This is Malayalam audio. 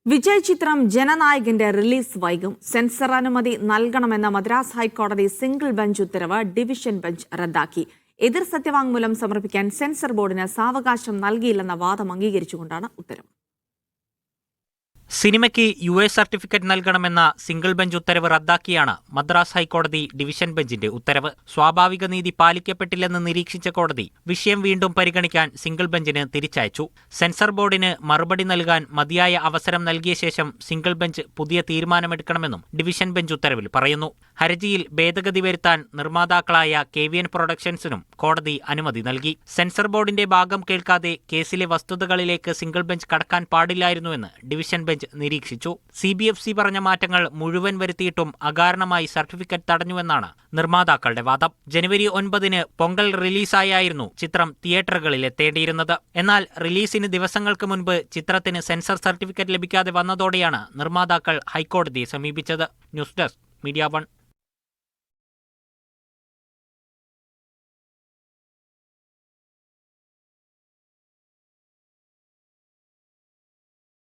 വിജയ് ചിത്രം ജനനായകന്റെ റിലീസ് വൈകും. സെൻസർ അനുമതി നൽകണമെന്ന മദ്രാസ് ഹൈക്കോടതി സിംഗിൾ ബെഞ്ച് ഉത്തരവ് ഡിവിഷൻ ബെഞ്ച് റദ്ദാക്കി. എതിർ സത്യവാങ്മൂലം സമർപ്പിക്കാൻ സെൻസർ ബോർഡിന് സാവകാശം നൽകിയില്ലെന്ന വാദം അംഗീകരിച്ചുകൊണ്ടാണ് ഉത്തരവ്. സിനിമയ്ക്ക് US സർട്ടിഫിക്കറ്റ് നൽകണമെന്ന സിംഗിൾ ബെഞ്ച് ഉത്തരവ് റദ്ദാക്കിയാണ് മദ്രാസ് ഹൈക്കോടതി ഡിവിഷൻ ബെഞ്ചിന്റെ ഉത്തരവ്. സ്വാഭാവിക നീതി പാലിക്കപ്പെട്ടില്ലെന്ന് നിരീക്ഷിച്ച കോടതി വിഷയം വീണ്ടും പരിഗണിക്കാൻ സിംഗിൾ ബെഞ്ചിന് തിരിച്ചയച്ചു. സെൻസർ ബോർഡിന് മറുപടി നൽകാൻ മതിയായ അവസരം നൽകിയ ശേഷം സിംഗിൾ ബെഞ്ച് പുതിയ തീരുമാനമെടുക്കണമെന്നും ഡിവിഷൻ ബെഞ്ച് ഉത്തരവിൽ പറയുന്നു. ഹർജിയിൽ ഭേദഗതി വരുത്താൻ നിർമ്മാതാക്കളായ KVN പ്രൊഡക്ഷൻസിനും കോടതി അനുമതി നൽകി. സെൻസർ ബോർഡിന്റെ ഭാഗം കേൾക്കാതെ കേസിലെ വസ്തുതകളിലേക്ക് സിംഗിൾ ബെഞ്ച് കടക്കാൻ പാടില്ലായിരുന്നുവെന്ന് ഡിവിഷൻ ബെഞ്ച് നിരീക്ഷിച്ചു. CBFC പറഞ്ഞ മാറ്റങ്ങൾ മുഴുവൻ വരുത്തിയിട്ടും അകാരണമായി സർട്ടിഫിക്കറ്റ് തടഞ്ഞുവെന്നാണ് നിർമ്മാതാക്കളുടെ വാദം. ജനുവരി 9 പൊങ്കൽ റിലീസായായിരുന്നു ചിത്രം തിയേറ്ററുകളിൽ എത്തേണ്ടിയിരുന്നത്. എന്നാൽ റിലീസിന് ദിവസങ്ങൾക്ക് മുൻപ് ചിത്രത്തിന് സെൻസർ സർട്ടിഫിക്കറ്റ് ലഭിക്കാതെ വന്നതോടെയാണ് നിർമ്മാതാക്കൾ ഹൈക്കോടതിയെ സമീപിച്ചത്. News desk media 1.